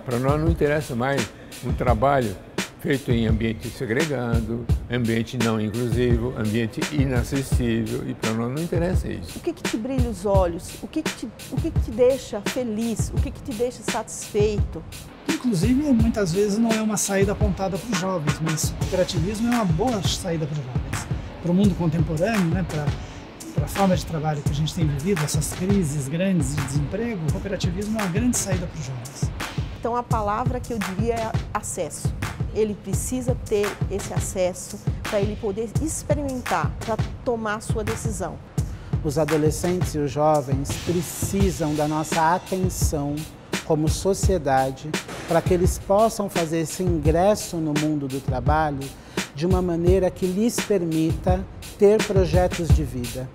Para nós não interessa mais um trabalho feito em ambiente segregado, ambiente não inclusivo, ambiente inacessível, e para nós não interessa isso. O que te brilha os olhos? O que te deixa feliz? O que te deixa satisfeito? Inclusive, muitas vezes não é uma saída apontada para os jovens, mas o cooperativismo é uma boa saída para os jovens. Para o mundo contemporâneo, né, para a forma de trabalho que a gente tem vivido, essas crises grandes de desemprego, o cooperativismo é uma grande saída para os jovens. Então a palavra que eu diria é acesso. Ele precisa ter esse acesso para ele poder experimentar, para tomar a sua decisão. Os adolescentes e os jovens precisam da nossa atenção como sociedade para que eles possam fazer esse ingresso no mundo do trabalho de uma maneira que lhes permita ter projetos de vida.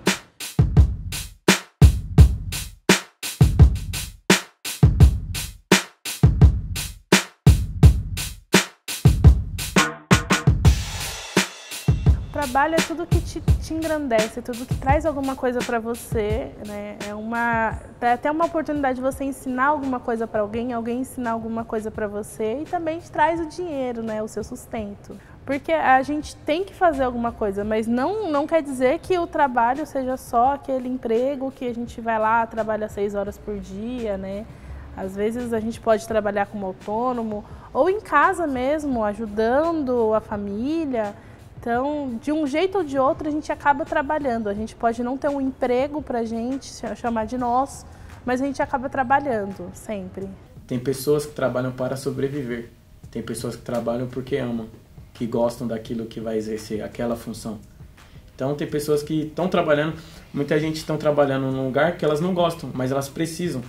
O trabalho é tudo que te engrandece, tudo que traz alguma coisa para você, né? É até uma oportunidade de você ensinar alguma coisa para alguém ensinar alguma coisa para você, e também te traz o dinheiro, né? O seu sustento. Porque a gente tem que fazer alguma coisa, mas não quer dizer que o trabalho seja só aquele emprego que a gente vai lá, trabalha 6 horas por dia, né? Às vezes a gente pode trabalhar como autônomo, ou em casa mesmo, ajudando a família. Então, de um jeito ou de outro, a gente acaba trabalhando. A gente pode não ter um emprego para a gente chamar de nosso, mas a gente acaba trabalhando sempre. Tem pessoas que trabalham para sobreviver. Tem pessoas que trabalham porque amam, que gostam daquilo que vai exercer, aquela função. Então, tem pessoas que estão trabalhando, muita gente está trabalhando num lugar que elas não gostam, mas elas precisam.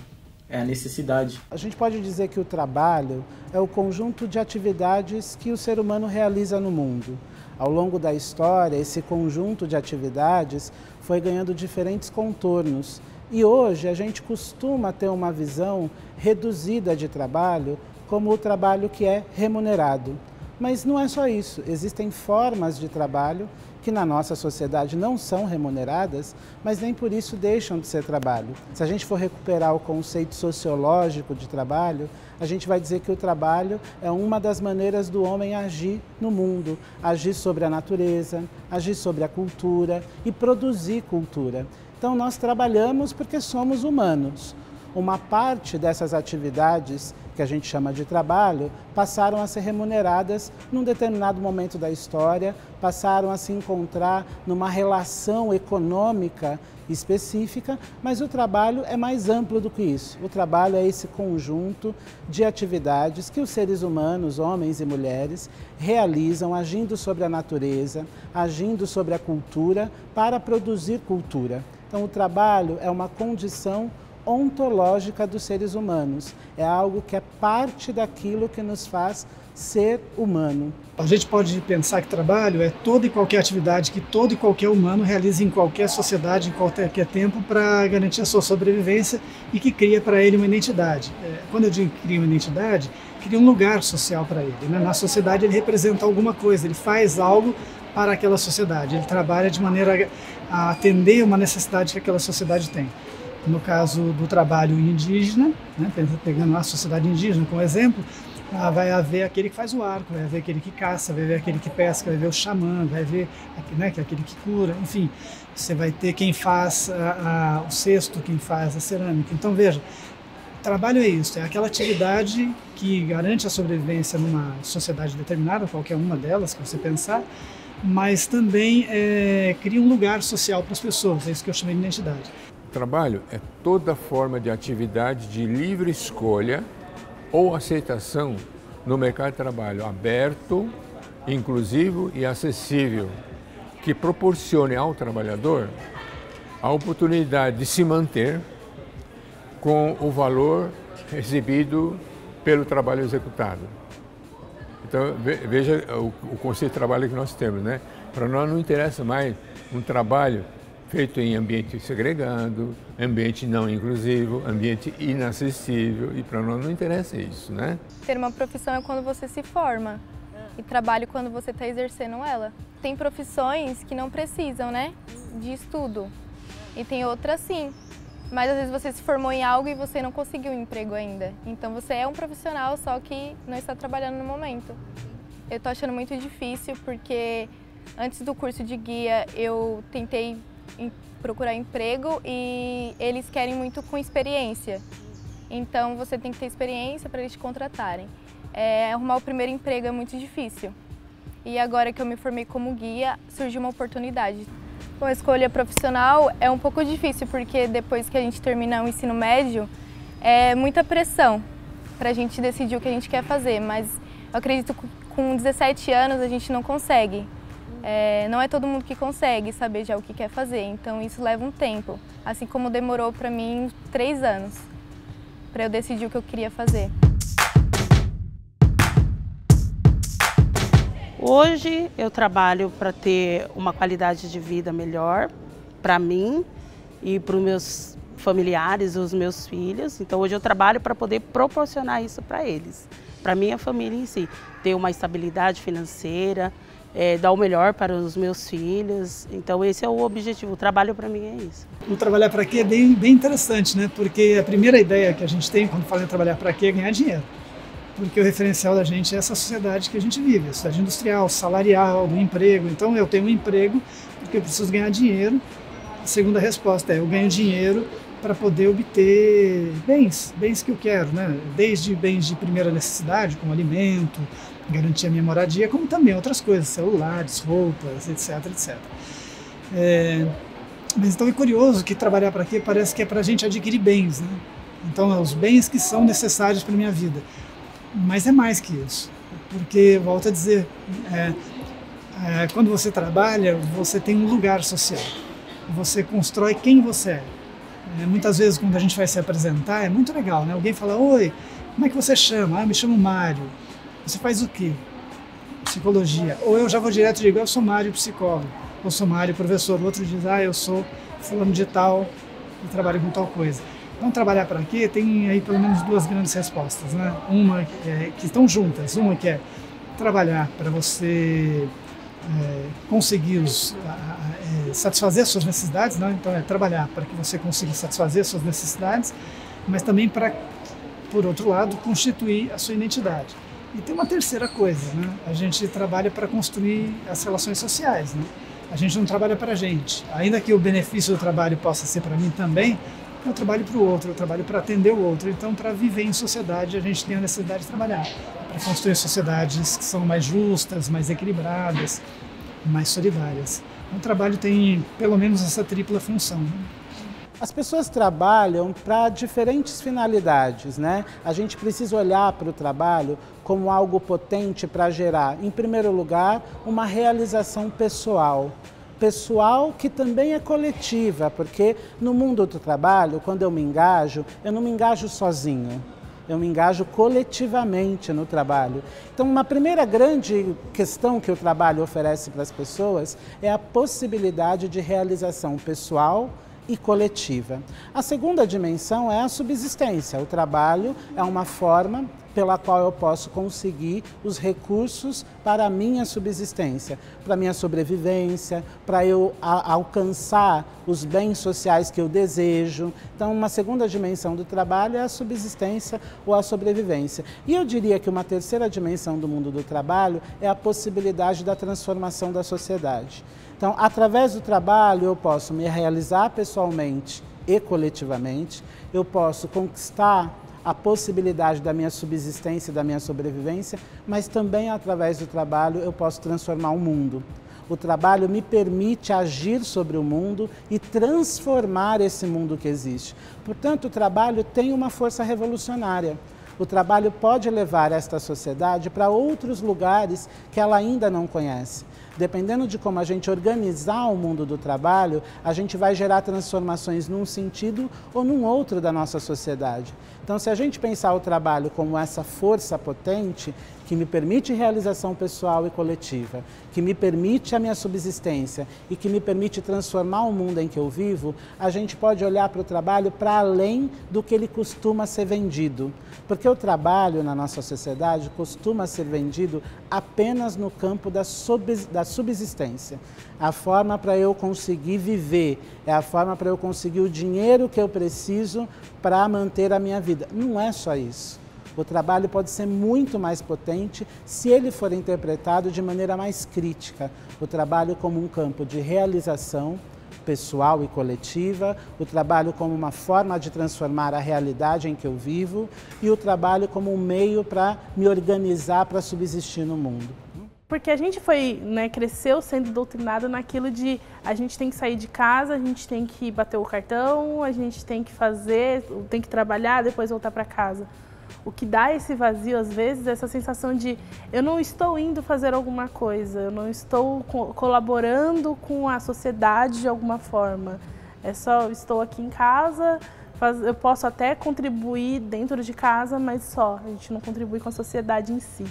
É a necessidade. A gente pode dizer que o trabalho é o conjunto de atividades que o ser humano realiza no mundo. Ao longo da história, esse conjunto de atividades foi ganhando diferentes contornos. E hoje a gente costuma ter uma visão reduzida de trabalho como o trabalho que é remunerado. Mas não é só isso, existem formas de trabalho que na nossa sociedade não são remuneradas, mas nem por isso deixam de ser trabalho. Se a gente for recuperar o conceito sociológico de trabalho, a gente vai dizer que o trabalho é uma das maneiras do homem agir no mundo, agir sobre a natureza, agir sobre a cultura e produzir cultura. Então nós trabalhamos porque somos humanos. Uma parte dessas atividades que a gente chama de trabalho passaram a ser remuneradas num determinado momento da história, passaram a se encontrar numa relação econômica específica, mas o trabalho é mais amplo do que isso. O trabalho é esse conjunto de atividades que os seres humanos, homens e mulheres, realizam agindo sobre a natureza, agindo sobre a cultura para produzir cultura. Então o trabalho é uma condição ontológica dos seres humanos. É algo que é parte daquilo que nos faz ser humano. A gente pode pensar que trabalho é toda e qualquer atividade que todo e qualquer humano realiza em qualquer sociedade, em qualquer tempo, para garantir a sua sobrevivência e que cria para ele uma identidade. Quando eu digo que cria uma identidade, cria um lugar social para ele, né? Na sociedade ele representa alguma coisa, ele faz algo para aquela sociedade, ele trabalha de maneira a atender uma necessidade que aquela sociedade tem. No caso do trabalho indígena, né, pegando a sociedade indígena como exemplo, vai haver aquele que faz o arco, vai haver aquele que caça, vai haver aquele que pesca, vai haver o xamã, vai haver, né, aquele que cura, enfim. Você vai ter quem faz o cesto, quem faz a cerâmica. Então veja, o trabalho é isso, é aquela atividade que garante a sobrevivência numa sociedade determinada, qualquer uma delas que você pensar, mas também cria um lugar social para as pessoas, é isso que eu chamei de identidade. Trabalho é toda forma de atividade de livre escolha ou aceitação no mercado de trabalho aberto, inclusivo e acessível, que proporcione ao trabalhador a oportunidade de se manter com o valor recebido pelo trabalho executado. Então, veja o conceito de trabalho que nós temos, né? Para nós não interessa mais um trabalho feito em ambiente segregado, ambiente não inclusivo, ambiente inacessível, e para nós não interessa isso, né? Ter uma profissão é quando você se forma, e trabalho quando você está exercendo ela. Tem profissões que não precisam, né, de estudo, e tem outras sim. mas às vezes você se formou em algo e você não conseguiu um emprego ainda. Então você é um profissional, só que não está trabalhando no momento. Eu estou achando muito difícil porque antes do curso de guia eu tentei procurar emprego e eles querem muito com experiência. Então você tem que ter experiência para eles te contratarem. Arrumar o primeiro emprego é muito difícil. E agora que eu me formei como guia, surgiu uma oportunidade. Bom, a escolha profissional é um pouco difícil porque depois que a gente termina o ensino médio, é muita pressão para a gente decidir o que a gente quer fazer, mas eu acredito que com 17 anos a gente não consegue. Não é todo mundo que consegue saber já o que quer fazer, então isso leva um tempo. Assim como demorou para mim 3 anos para eu decidir o que eu queria fazer. Hoje eu trabalho para ter uma qualidade de vida melhor para mim e para os meus familiares, os meus filhos. Então hoje eu trabalho para poder proporcionar isso para eles, para minha família em si. Ter uma estabilidade financeira, dar o melhor para os meus filhos. Então esse é o objetivo, o trabalho para mim é isso. O trabalhar para quê é bem interessante, né? Porque a primeira ideia que a gente tem quando fala em trabalhar para quê é ganhar dinheiro. Porque o referencial da gente é essa sociedade que a gente vive, a sociedade industrial, salarial, do emprego. Então eu tenho um emprego porque eu preciso ganhar dinheiro. A segunda resposta é eu ganho dinheiro para poder obter bens que eu quero, né? Desde bens de primeira necessidade, como alimento, garantir a minha moradia, como também outras coisas, celulares, roupas, etc, etc. Mas então é curioso que trabalhar para quê parece que é para a gente adquirir bens, né? Então os bens que são necessários para a minha vida. Mas é mais que isso, porque, volto a dizer, quando você trabalha, você tem um lugar social, você constrói quem você é. Muitas vezes, quando a gente vai se apresentar, é muito legal, né? Alguém fala, oi, como é que você chama? Ah, me chamo Mário. Você faz o quê? Psicologia. Ou eu já vou direto e digo, eu sou Mário, psicólogo. Ou sou Mário, professor. O outro diz, eu sou fulano de tal e trabalho com tal coisa. Então, trabalhar para quê? Tem aí pelo menos 2 grandes respostas, né? Uma que estão juntas. Uma que é trabalhar para você conseguir satisfazer suas necessidades, né? Então, é trabalhar para que você consiga satisfazer suas necessidades, mas também para, por outro lado, constituir a sua identidade. E tem uma terceira coisa, né? A gente trabalha para construir as relações sociais, né? A gente não trabalha para a gente. Ainda que o benefício do trabalho possa ser para mim também, eu trabalho para o outro, eu trabalho para atender o outro. Então, para viver em sociedade, a gente tem a necessidade de trabalhar para construir sociedades que são mais justas, mais equilibradas, mais solidárias. O trabalho tem, pelo menos, essa tripla função, né? As pessoas trabalham para diferentes finalidades, né? A gente precisa olhar para o trabalho como algo potente para gerar, em primeiro lugar, uma realização pessoal que também é coletiva, porque no mundo do trabalho, quando eu não me engajo sozinho, eu me engajo coletivamente no trabalho. Então, uma primeira grande questão que o trabalho oferece para as pessoas é a possibilidade de realização pessoal e coletiva. A segunda dimensão é a subsistência. O trabalho é uma forma pela qual eu posso conseguir os recursos para a minha subsistência, para a minha sobrevivência, para eu alcançar os bens sociais que eu desejo. Então, uma segunda dimensão do trabalho é a subsistência ou a sobrevivência. E eu diria que uma terceira dimensão do mundo do trabalho é a possibilidade da transformação da sociedade. Então, através do trabalho, eu posso me realizar pessoalmente e coletivamente, eu posso conquistar a possibilidade da minha subsistência e da minha sobrevivência, mas também através do trabalho eu posso transformar o mundo. O trabalho me permite agir sobre o mundo e transformar esse mundo que existe. Portanto, o trabalho tem uma força revolucionária. O trabalho pode levar esta sociedade para outros lugares que ela ainda não conhece. Dependendo de como a gente organizar o mundo do trabalho, a gente vai gerar transformações num sentido ou num outro da nossa sociedade. Então, se a gente pensar o trabalho como essa força potente que me permite realização pessoal e coletiva, que me permite a minha subsistência e que me permite transformar o mundo em que eu vivo, a gente pode olhar para o trabalho para além do que ele costuma ser vendido. Porque o trabalho na nossa sociedade costuma ser vendido apenas no campo da subsistência. A forma para eu conseguir viver, é a forma para eu conseguir o dinheiro que eu preciso para manter a minha vida. Não é só isso. O trabalho pode ser muito mais potente se ele for interpretado de maneira mais crítica. O trabalho como um campo de realização pessoal e coletiva, o trabalho como uma forma de transformar a realidade em que eu vivo e o trabalho como um meio para me organizar para subsistir no mundo. Porque a gente foi, cresceu sendo doutrinado naquilo de a gente tem que sair de casa, a gente tem que bater o cartão, a gente tem que fazer, tem que trabalhar, depois voltar para casa. O que dá esse vazio, às vezes, é essa sensação de eu não estou indo fazer alguma coisa, eu não estou colaborando com a sociedade de alguma forma. É só, estou aqui em casa, eu posso até contribuir dentro de casa, mas só, a gente não contribui com a sociedade em si.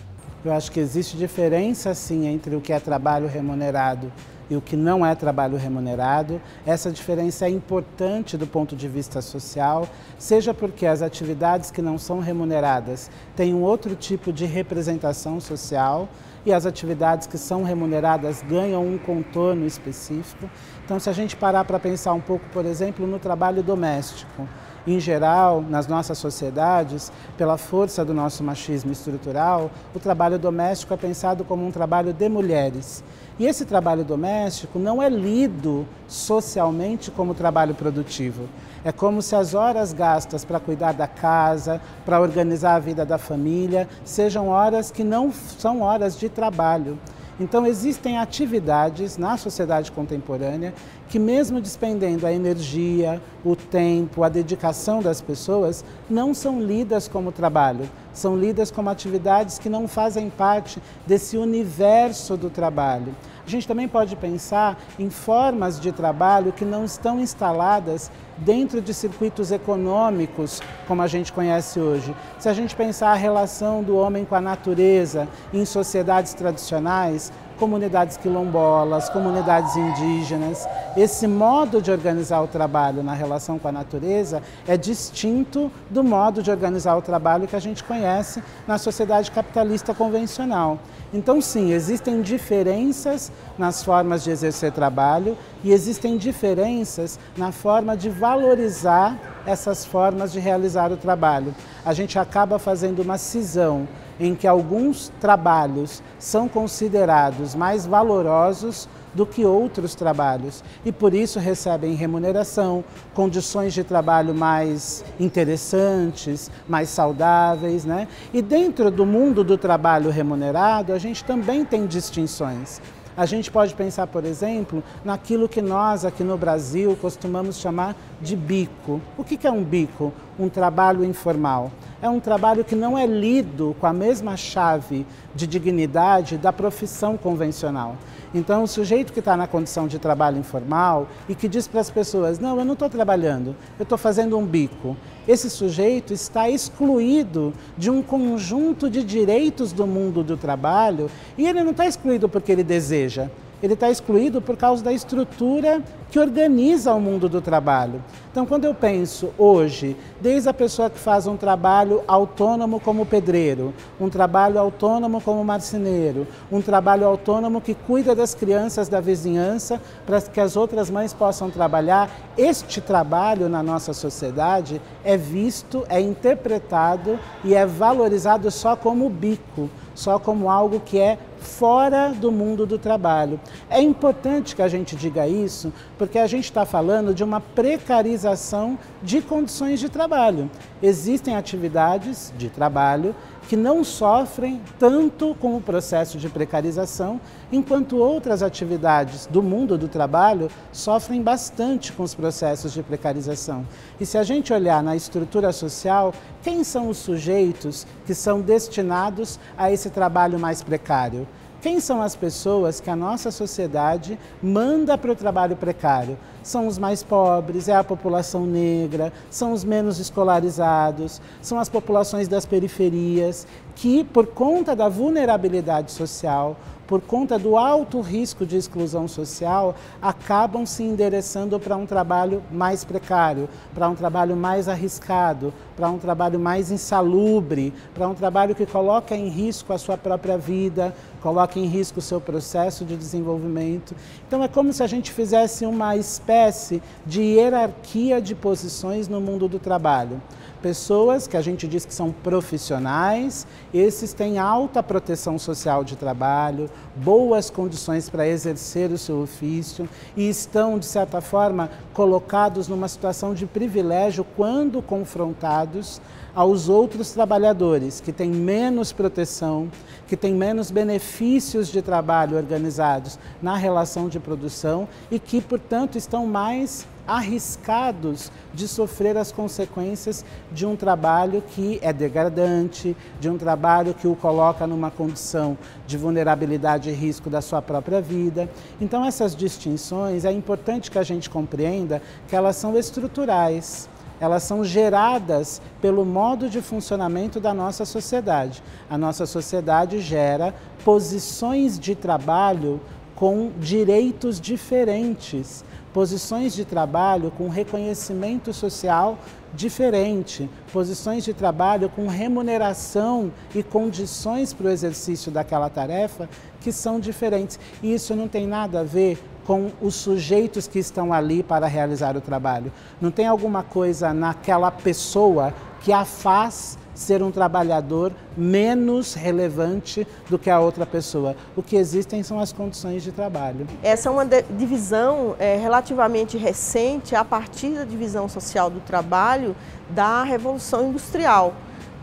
Eu acho que existe diferença, sim, entre o que é trabalho remunerado e o que não é trabalho remunerado. Essa diferença é importante do ponto de vista social, seja porque as atividades que não são remuneradas têm um outro tipo de representação social e as atividades que são remuneradas ganham um contorno específico. Então, se a gente parar para pensar um pouco, por exemplo, no trabalho doméstico, em geral, nas nossas sociedades, pela força do nosso machismo estrutural, o trabalho doméstico é pensado como um trabalho de mulheres. E esse trabalho doméstico não é lido socialmente como trabalho produtivo. É como se as horas gastas para cuidar da casa, para organizar a vida da família, sejam horas que não são horas de trabalho. Então, existem atividades na sociedade contemporânea que, mesmo despendendo a energia, o tempo, a dedicação das pessoas, não são lidas como trabalho. São lidas como atividades que não fazem parte desse universo do trabalho. A gente também pode pensar em formas de trabalho que não estão instaladas dentro de circuitos econômicos, como a gente conhece hoje. Se a gente pensar a relação do homem com a natureza em sociedades tradicionais, comunidades quilombolas, comunidades indígenas, esse modo de organizar o trabalho na relação com a natureza é distinto do modo de organizar o trabalho que a gente conhece na sociedade capitalista convencional. Então, sim, existem diferenças nas formas de exercer trabalho e existem diferenças na forma de valorizar essas formas de realizar o trabalho. A gente acaba fazendo uma cisão em que alguns trabalhos são considerados mais valorosos do que outros trabalhos e por isso recebem remuneração, condições de trabalho mais interessantes, mais saudáveis, né? E dentro do mundo do trabalho remunerado, a gente também tem distinções. A gente pode pensar, por exemplo, naquilo que nós aqui no Brasil costumamos chamar de bico. O que é um bico? Um trabalho informal. É um trabalho que não é lido com a mesma chave de dignidade da profissão convencional. Então, o sujeito que está na condição de trabalho informal e que diz para as pessoas, não, eu não estou trabalhando, eu estou fazendo um bico. Esse sujeito está excluído de um conjunto de direitos do mundo do trabalho e ele não está excluído porque ele deseja. Ele está excluído por causa da estrutura que organiza o mundo do trabalho. Então, quando eu penso hoje, desde a pessoa que faz um trabalho autônomo como pedreiro, um trabalho autônomo como marceneiro, um trabalho autônomo que cuida das crianças da vizinhança para que as outras mães possam trabalhar, este trabalho na nossa sociedade é visto, é interpretado e é valorizado só como bico, só como algo que é fora do mundo do trabalho. É importante que a gente diga isso, porque a gente está falando de uma precarização de condições de trabalho. Existem atividades de trabalho que não sofrem tanto com o processo de precarização, enquanto outras atividades do mundo do trabalho sofrem bastante com os processos de precarização. E se a gente olhar na estrutura social, quem são os sujeitos que são destinados a esse trabalho mais precário? Quem são as pessoas que a nossa sociedade manda para o trabalho precário? são os mais pobres, é a população negra, são os menos escolarizados, são as populações das periferias que, por conta da vulnerabilidade social, por conta do alto risco de exclusão social, acabam se endereçando para um trabalho mais precário, para um trabalho mais arriscado, para um trabalho mais insalubre, para um trabalho que coloca em risco a sua própria vida, coloca em risco o seu processo de desenvolvimento. Então é como se a gente fizesse uma espécie de hierarquia de posições no mundo do trabalho. Pessoas que a gente diz que são profissionais, esses têm alta proteção social de trabalho, boas condições para exercer o seu ofício e estão, de certa forma, colocados numa situação de privilégio quando confrontados aos outros trabalhadores que têm menos proteção, que têm menos benefícios de trabalho organizados na relação de produção e que, portanto, estão mais arriscados de sofrer as consequências de um trabalho que é degradante, de um trabalho que o coloca numa condição de vulnerabilidade e risco da sua própria vida. Então, essas distinções, é importante que a gente compreenda que elas são estruturais. Elas são geradas pelo modo de funcionamento da nossa sociedade. A nossa sociedade gera posições de trabalho com direitos diferentes, posições de trabalho com reconhecimento social diferente, posições de trabalho com remuneração e condições para o exercício daquela tarefa que são diferentes. E isso não tem nada a ver com os sujeitos que estão ali para realizar o trabalho. Não tem alguma coisa naquela pessoa que a faz ser um trabalhador menos relevante do que a outra pessoa. O que existem são as condições de trabalho. Essa é uma divisão relativamente recente, a partir da divisão social do trabalho da Revolução Industrial,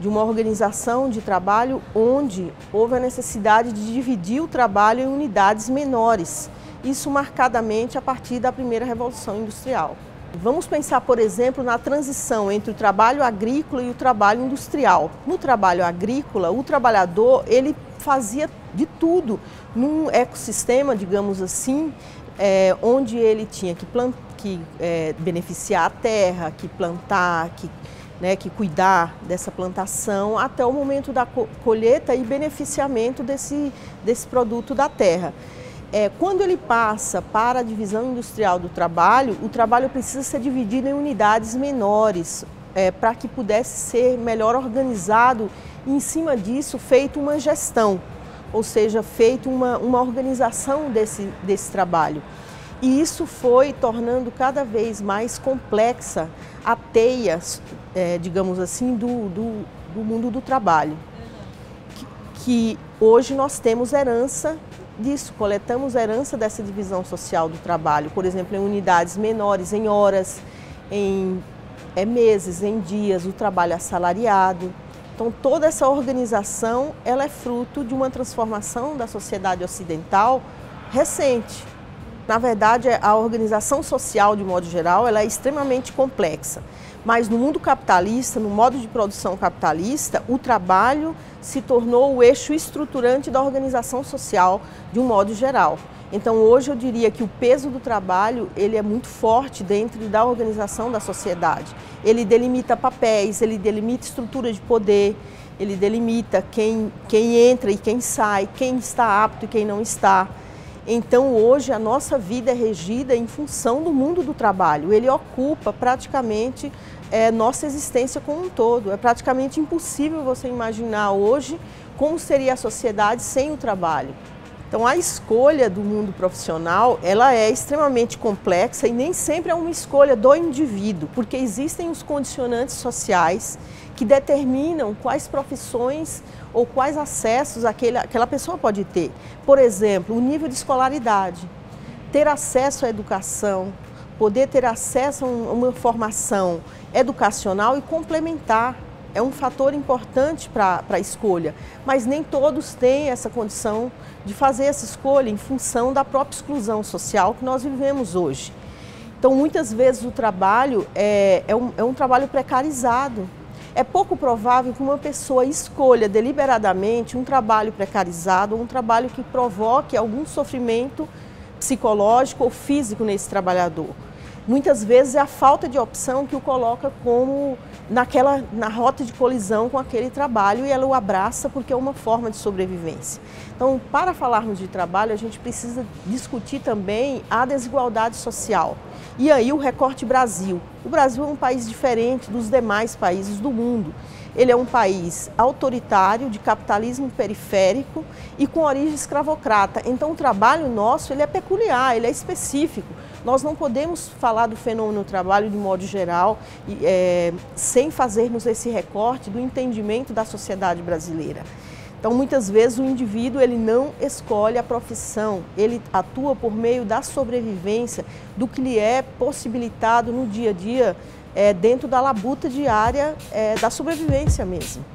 de uma organização de trabalho onde houve a necessidade de dividir o trabalho em unidades menores. Isso marcadamente a partir da primeira Revolução Industrial. Vamos pensar, por exemplo, na transição entre o trabalho agrícola e o trabalho industrial. No trabalho agrícola, o trabalhador ele fazia de tudo num ecossistema, digamos assim, onde ele tinha que beneficiar a terra, que plantar, que cuidar dessa plantação até o momento da colheita e beneficiamento desse produto da terra. Quando ele passa para a divisão industrial do trabalho, o trabalho precisa ser dividido em unidades menores, para que pudesse ser melhor organizado e, em cima disso, feito uma gestão, ou seja, feito uma organização desse trabalho. E isso foi tornando cada vez mais complexa a teia, digamos assim, do mundo do trabalho, que hoje nós temos herança disso, coletamos a herança dessa divisão social do trabalho, por exemplo, em unidades menores, em horas, em meses, em dias, o trabalho assalariado. Então, toda essa organização, ela é fruto de uma transformação da sociedade ocidental recente. Na verdade, a organização social, de modo geral, ela é extremamente complexa. Mas no mundo capitalista, no modo de produção capitalista, o trabalho se tornou o eixo estruturante da organização social de um modo geral. Então hoje eu diria que o peso do trabalho ele é muito forte dentro da organização da sociedade. Ele delimita papéis, ele delimita estrutura de poder, ele delimita quem entra e quem sai, quem está apto e quem não está. Então hoje a nossa vida é regida em função do mundo do trabalho. Ele ocupa praticamente nossa existência como um todo. É praticamente impossível você imaginar hoje como seria a sociedade sem o trabalho. Então a escolha do mundo profissional, ela é extremamente complexa e nem sempre é uma escolha do indivíduo, porque existem os condicionantes sociais que determinam quais profissões ou quais acessos aquela pessoa pode ter. Por exemplo, o nível de escolaridade, ter acesso à educação, poder ter acesso a uma formação educacional e complementar. É um fator importante para a escolha, mas nem todos têm essa condição de fazer essa escolha em função da própria exclusão social que nós vivemos hoje. Então, muitas vezes o trabalho é um trabalho precarizado. É pouco provável que uma pessoa escolha deliberadamente um trabalho precarizado ou um trabalho que provoque algum sofrimento psicológico ou físico nesse trabalhador. muitas vezes é a falta de opção que o coloca como na rota de colisão com aquele trabalho e ela o abraça porque é uma forma de sobrevivência. Então, para falarmos de trabalho, a gente precisa discutir também a desigualdade social. E aí o recorte Brasil. O Brasil é um país diferente dos demais países do mundo. Ele é um país autoritário, de capitalismo periférico e com origem escravocrata. Então o trabalho nosso ele é peculiar, ele é específico. Nós não podemos falar do fenômeno do trabalho de modo geral sem fazermos esse recorte do entendimento da sociedade brasileira. Então, muitas vezes o indivíduo ele não escolhe a profissão, ele atua por meio da sobrevivência, do que lhe é possibilitado no dia a dia, dentro da labuta diária da sobrevivência mesmo.